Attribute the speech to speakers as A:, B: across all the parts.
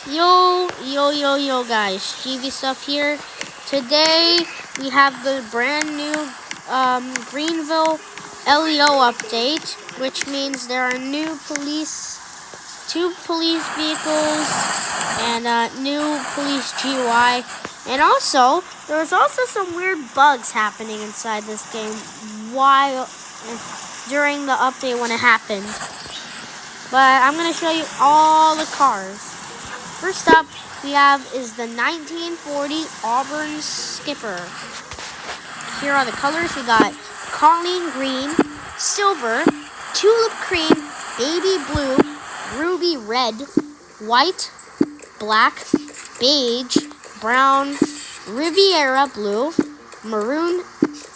A: Yo guys, GV Stuff here. Today we have the brand new Greenville LEO update, which means there are two police vehicles and new police GUI, and also there was also some weird bugs happening inside this game while during the update when it happened. But I'm gonna show you all the cars. First up, we have is the 1940 Auburn Skipper. Here are the colors. We got Colleen Green, Silver, Tulip Cream, Baby Blue, Ruby Red, White, Black, Beige, Brown, Riviera Blue, Maroon,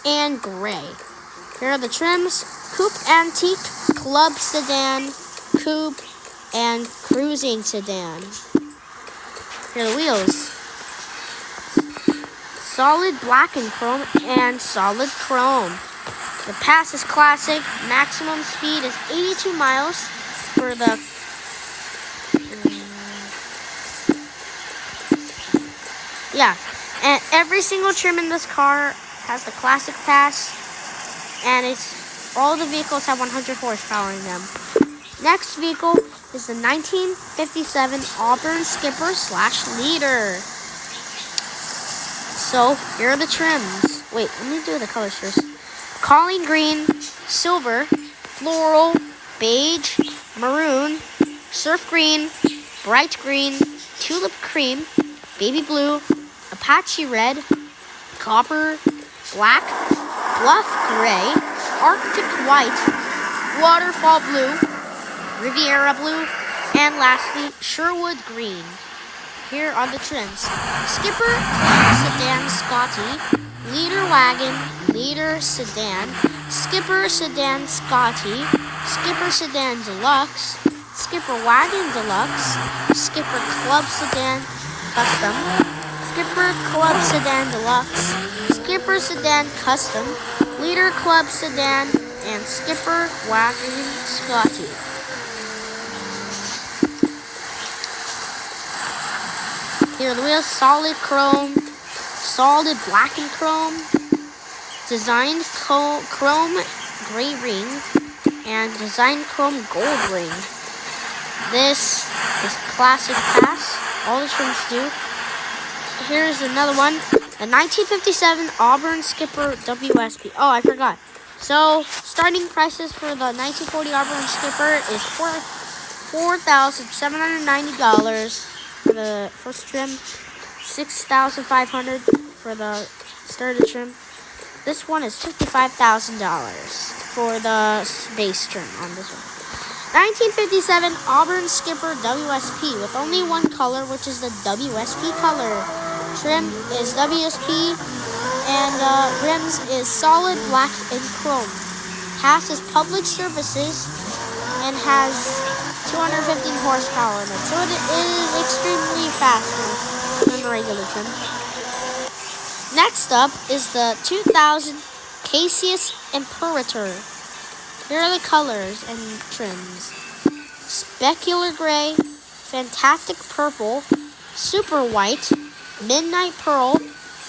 A: and Gray. Here are the trims: Coupe Antique, Club Sedan, Coupe, and Cruising Sedan. Here are the wheels: solid black and chrome and solid chrome. The pass is classic. Maximum speed is 82 miles for the and every single trim in this car has the classic pass, and all the vehicles have 100 horsepower in them. Next vehicle is the 1957 Auburn Skipper / Leader. So here are the trims. Wait, let me do the colors first. Colleen Green, Silver, Floral, Beige, Maroon, Surf Green, Bright Green, Tulip Cream, Baby Blue, Apache Red, Copper, Black, Bluff Gray, Arctic White, Waterfall Blue, Riviera Blue, and lastly, Sherwood Green. Here are the trims: Skipper Sedan Scotty, Leader Wagon, Leader Sedan, Skipper Sedan Scotty, Skipper Sedan Deluxe, Skipper Wagon Deluxe, Skipper Club Sedan Custom, Skipper Club Sedan Deluxe, Skipper Sedan Custom, Leader Club Sedan, and Skipper Wagon Scotty. Here are the wheels: solid chrome, solid black and chrome, designed chrome gray ring, and designed chrome gold ring. This is classic pass. All the trims do. Here's another one: the 1957 Auburn Skipper WSP. Oh, I forgot. So starting prices for the 1940 Auburn Skipper is $4,790 for the first trim, $6,500 for the starter trim. This one is $55,000 for the base trim on this one. 1957 Auburn Skipper WSP with only one color, which is the WSP color. Trim is WSP, and rims is solid black and chrome. Pass is public services and has 215 horsepower in it, so it is extremely faster than the regular trim. Next up is the 2000 Cassius Imperator. Here are the colors and trims: Specular Gray, Fantastic Purple, Super White, Midnight Pearl,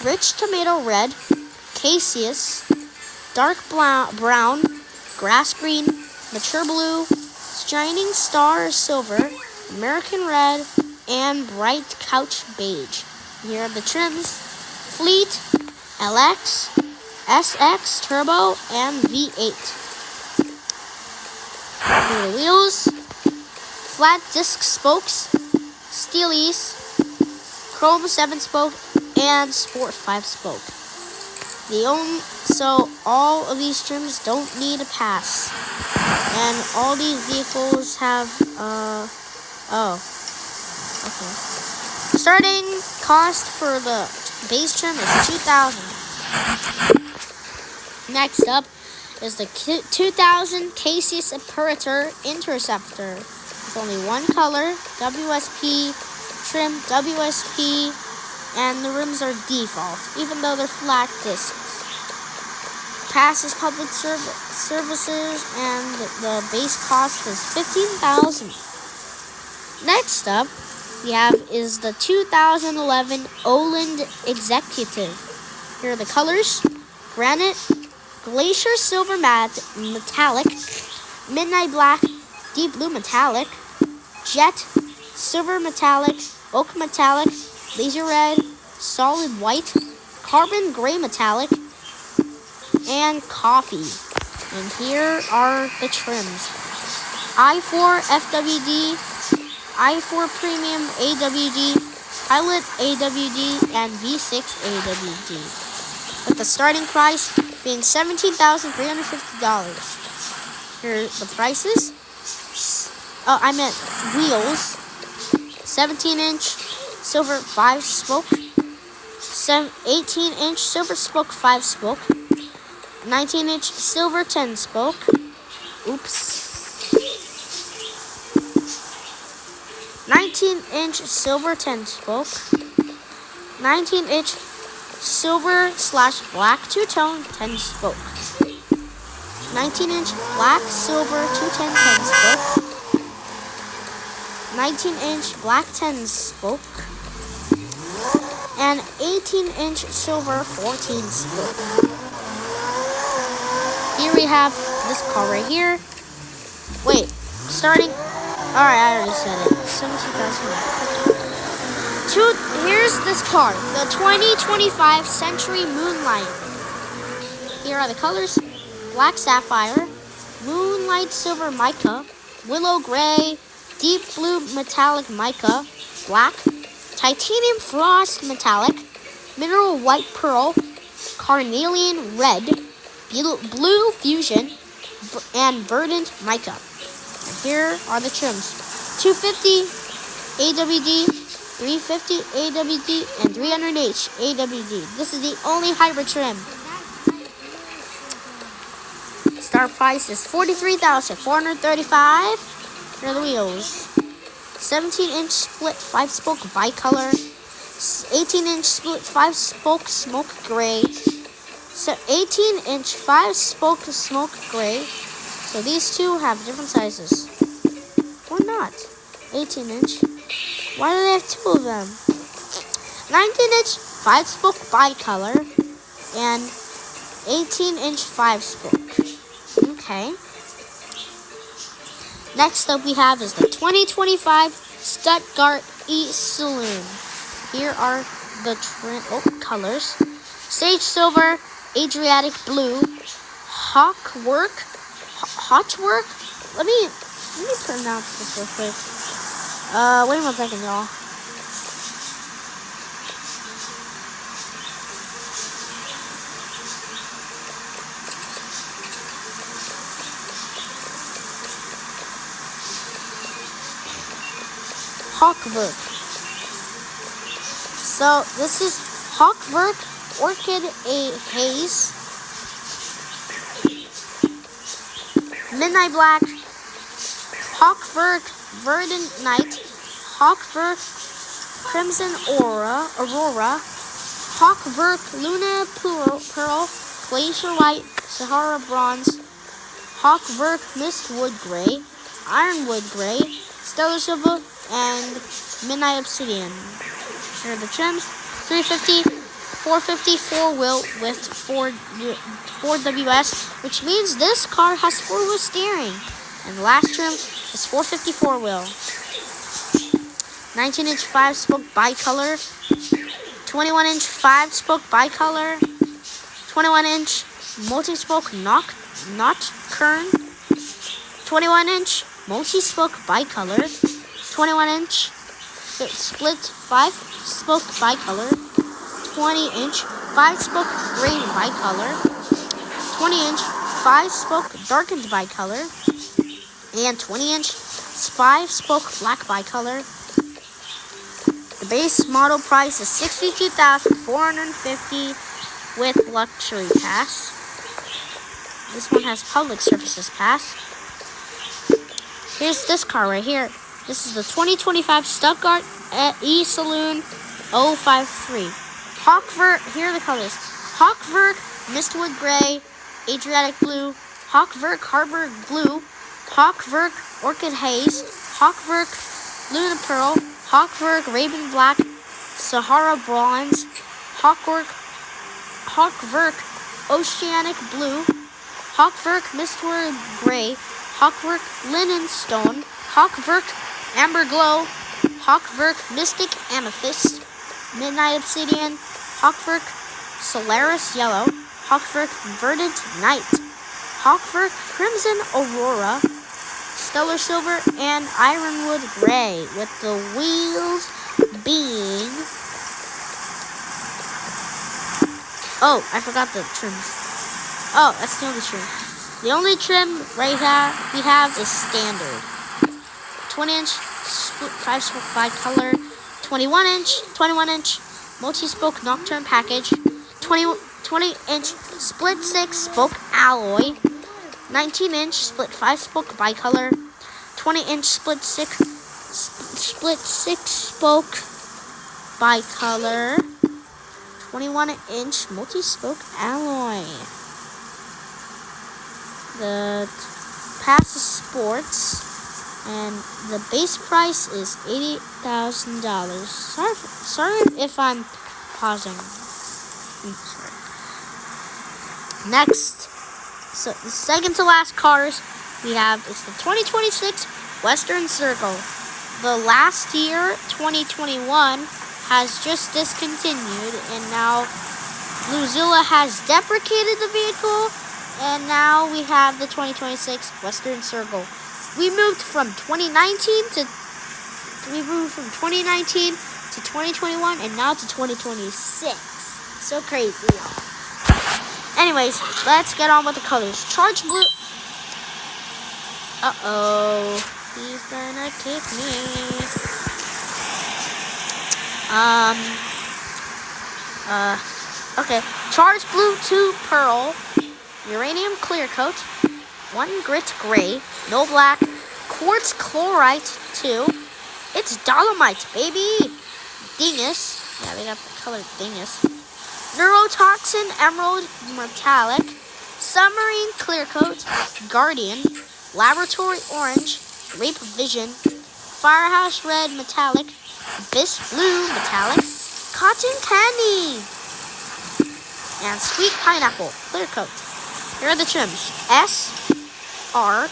A: Rich Tomato Red, Cassius, Dark Brown, Grass Green, Mature Blue, Shining Star Silver, American Red, and Bright Couch Beige. Here are the trims: Fleet, LX, SX Turbo, and V8. Here are the wheels: flat disc spokes, Steelies, Chrome 7-spoke, and Sport 5-spoke. So all of these trims don't need a pass, and all these vehicles have Starting cost for the base trim is $2,000. Next up is the 2000 Cassius Imperator Interceptor with only one color, WSP trim, WSP, and the rims are default, even though they're flat discs. Passes public services, and the base cost is $15,000. Next up we have is the 2011 Oland Executive. Here are the colors: Granite, Glacier Silver Metallic, Midnight Black, Deep Blue Metallic, Jet, Silver Metallic, Oak Metallic, Laser Red, Solid White, Carbon Gray Metallic, and Coffee. And here are the trims: I4 FWD, I4 Premium AWD, Pilot AWD, and V6 AWD. With the starting price being $17,350. Here are the prices. Oh, I meant wheels. 17-inch silver 5-spoke, 18-inch silver spoke 5-spoke, 19-inch silver 10-spoke. Oops. 19-inch silver 10-spoke, 19-inch silver/black two-tone 10-spoke, 19-inch black silver 210 10-spoke, 19-inch black 10-spoke, and 18-inch silver 14-spoke. Here we have this car right here. Wait, starting. Alright, I already said it. 17,000. Here's this car, the 2025 Century Moonlight. Here are the colors: Black Sapphire, Moonlight Silver Mica, Willow Gray, Deep Blue Metallic Mica, Black, Titanium Frost Metallic, Mineral White Pearl, Carnelian Red, Blue Fusion, and Verdant Mica. And here are the trims: 250 AWD, 350 AWD, and 300H AWD. This is the only hybrid trim. Start price is $43,435. Here are the wheels: 17-inch split 5-spoke bicolor, 18-inch split 5-spoke smoke gray, 18-inch 5-spoke smoke gray. So these two have different sizes. Or not. 18-inch. Why do they have two of them? 19-inch 5-spoke bicolor and 18-inch 5-spoke. Okay. Next up we have is the 2025 Stuttgart E-Saloon. Here are the colors: Sage Silver, Adriatic Blue, Hotwork. Let me pronounce this real quick. Wait 1 second, y'all. Hawkwork. So this is Hawkwork Orchid A Haze, Midnight Black, Hawkwork Verdant Night, Hawkwork Crimson Aurora, Hawkwork Luna Pearl, Glacier White, Sahara Bronze, Hawkwork Mistwood Gray, Ironwood Gray, Stellar Silver, and Midnight Obsidian. Here are the trims: 350, 450 4-wheel with 4 WS, which means this car has 4-wheel steering. And the last trim is 450 4-wheel. 19-inch 5-spoke bicolor, 21-inch 5-spoke bicolor, 21-inch multi-spoke nocturne, 21-inch multi-spoke bicolor, 21-inch split 5-spoke bicolor, 20-inch 5-spoke gray bicolor, 20-inch 5-spoke darkened bicolor, and 20-inch 5-spoke black bicolor. The base model price is $62,450 with luxury pass. This one has public services pass. Here's this car right here. This is the 2025 Stuttgart E-Saloon 053. Here are the colors: Hawkwork Mistwood Gray, Adriatic Blue, Hawkwork Harbor Blue, Hawkwork Orchid Haze, Hawkwork Luna Pearl, Hawkwork Raven Black, Sahara Bronze, Hawkwork Oceanic Blue, Hawkwork Mistward Gray, Hawkwork Linen Stone, Hawkwork Amber Glow, Hawkwork Mystic Amethyst, Midnight Obsidian, Hawkwork Solaris Yellow, Hawkwork Verdant Night, Hawkwork Crimson Aurora, Stellar Silver, and Ironwood Gray, with the wheels being... Oh, I forgot the trims. Oh, that's the only trim. The only trim we have is standard. 20-inch split 5-spoke bi-color, 21-inch multi-spoke nocturne package, 20-inch split 6-spoke alloy, 19-inch split 5-spoke bi-color, 20-inch split 6-spoke bi-color, 21-inch multi-spoke alloy. The pass is sports, and the base price is $80,000. Sorry if I'm pausing. Sorry. Next, so the second to last cars we have is the 2026 Western Circle. The last year, 2021, has just discontinued, and now Bluezilla has deprecated the vehicle, and now we have the 2026 Western Circle. We moved from 2019 to 2021, and now to 2026. So crazy, y'all. Anyways, let's get on with the colors. Charge blue. He's gonna kick me. Okay. Charge blue 2 pearl, uranium clear coat, 1 grit gray, no black, quartz chlorite 2. It's dolomite, baby. Dingus. Yeah, they got the color dingus. Neurotoxin emerald metallic, submarine clear coat, guardian, laboratory orange, rape vision, firehouse red metallic, abyss blue metallic, cotton candy, and sweet pineapple clear coat. Here are the trims: S, R,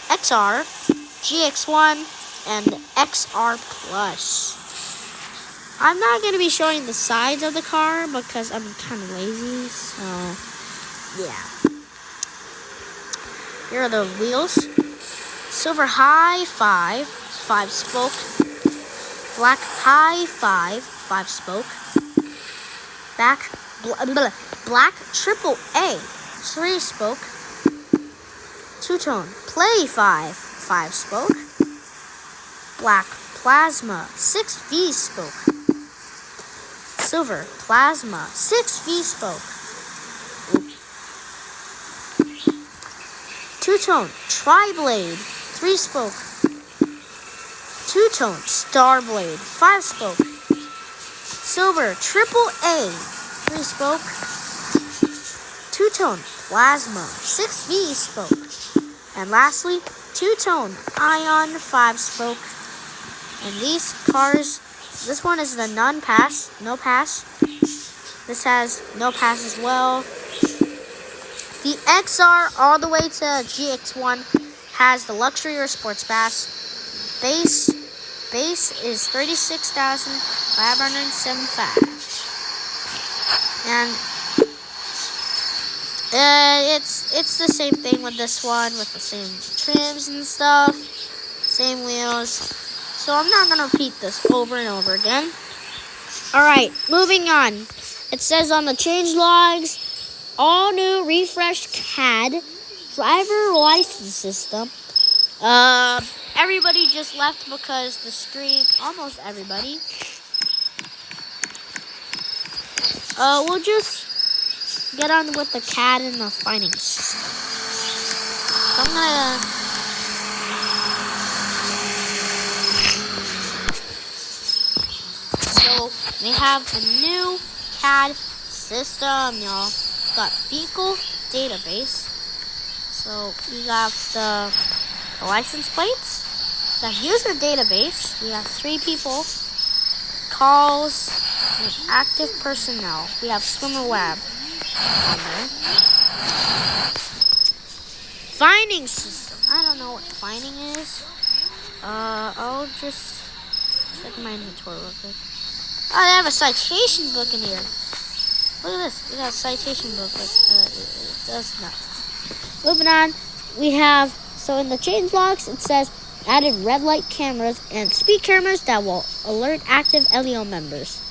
A: XR, GX1, and XR Plus. I'm not going to be showing the sides of the car because I'm kind of lazy, so yeah. Here are the wheels. Silver high 5, 5-spoke. Black high 5, 5-spoke. Black triple A, 3-spoke. Two-tone play 5, 5-spoke. Black plasma 6 V-spoke. Silver plasma 6 V-spoke. Two-tone tri-blade 3-spoke. Two-tone star blade 5-spoke. Silver triple A 3-spoke. Two-tone plasma 6 V-spoke. And lastly, two-tone ion 5-spoke. And these cars, this one is the no pass. This has no pass as well. The XR all the way to GX1 has the luxury or sports pass. Base is $36,575. And it's the same thing with this one, with the same trims and stuff, same wheels. So I'm not going to repeat this over and over again. Alright, moving on. It says on the change logs, all new refreshed CAD driver license system. Everybody just left because the stream, almost everybody. We'll just get on with the CAD and the findings system. So I'm gonna... So we have the new CAD system, y'all. Got vehicle database. So we got the license plates, the user database, we have 3 people, calls, and active personnel. We have swimmer web on there. Finding system. I don't know what finding is. I'll just check my inventory real quick. Oh, they have a citation book in here. Look at this. We got a citation book, but it does not. Moving on, we have, so in the change logs, it says added red light cameras and speed cameras that will alert active LEO members.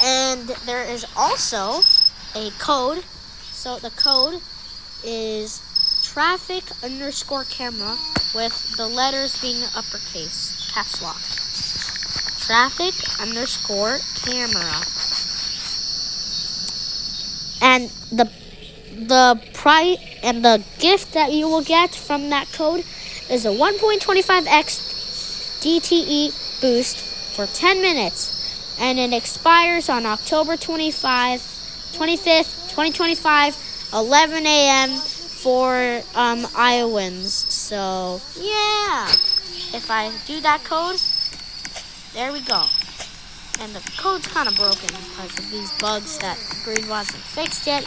A: And there is also a code. So the code is traffic_camera with the letters being uppercase, caps lock. Traffic_camera. And the price and the gift that you will get from that code is a 1.25x DTE boost for 10 minutes, and it expires on October 25th, 2025, 11 a.m. for Iowans. So yeah, if I do that code, there we go. And the code's kind of broken because of these bugs that Green wasn't fixed yet.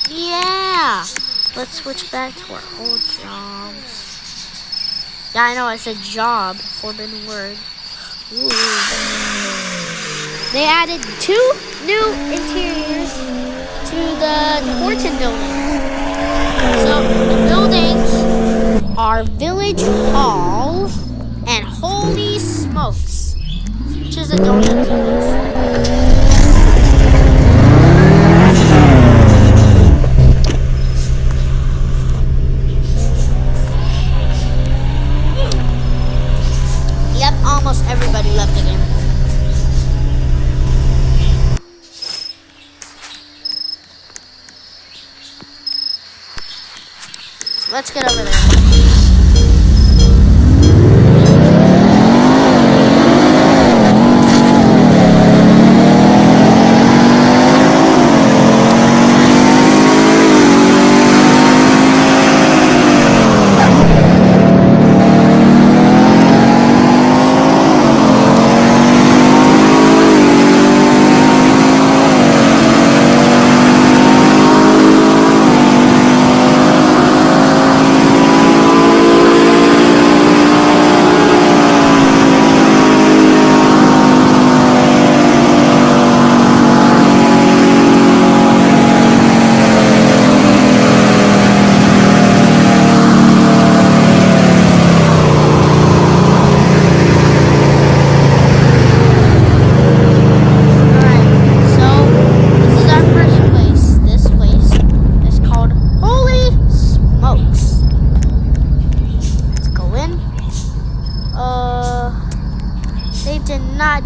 A: Yeah. Let's switch back to our old jobs. Yeah, I know, I said job, forbidden word. Ooh. They added 2 new interiors to the Horton buildings. So the buildings are Village Hall and Holy Smokes, which is a donut place. Yep, almost everybody left the game. So let's get over there.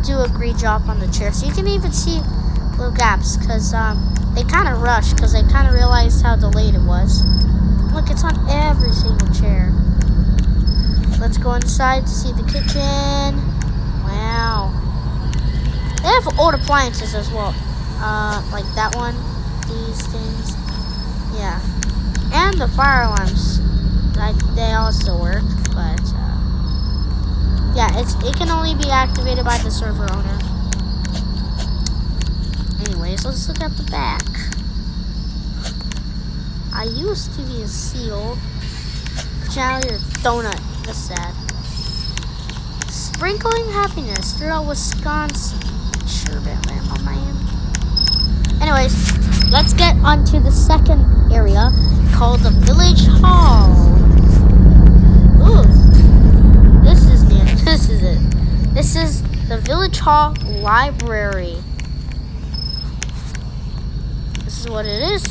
A: Do a great job on the chair, so you can even see little gaps because they kind of rushed because they kind of realized how delayed it was. Look, it's on every single chair. Let's go inside to see the kitchen. Wow, they have old appliances as well, like that one, these things, yeah, and the fire alarms, they also work, but yeah, it can only be activated by the server owner. Anyways, let's look at the back. I used to be a seal. Now you're a donut. That's sad. Sprinkling happiness throughout Wisconsin. Sure, Batman, my man. Anyways, let's get onto the second area called the Village Hall. Ooh. This is neat. This is it. This is the Village Hall Library. This is what it is.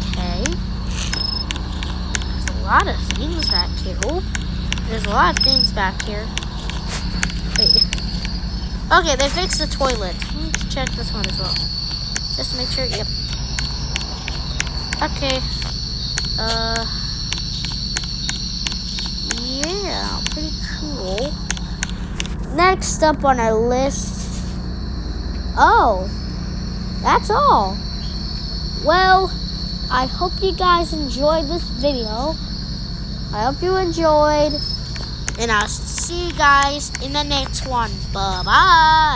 A: Okay. There's a lot of things back here. Oh, there's a lot of things back here. Wait. Okay, they fixed the toilet. Let's check this one as well. Just to make sure. Yep. Okay. Yeah, pretty cool. Next up on our list. Oh, that's all. Well, I hope you guys enjoyed this video. I hope you enjoyed. And I'll see you guys in the next one. Bye-bye.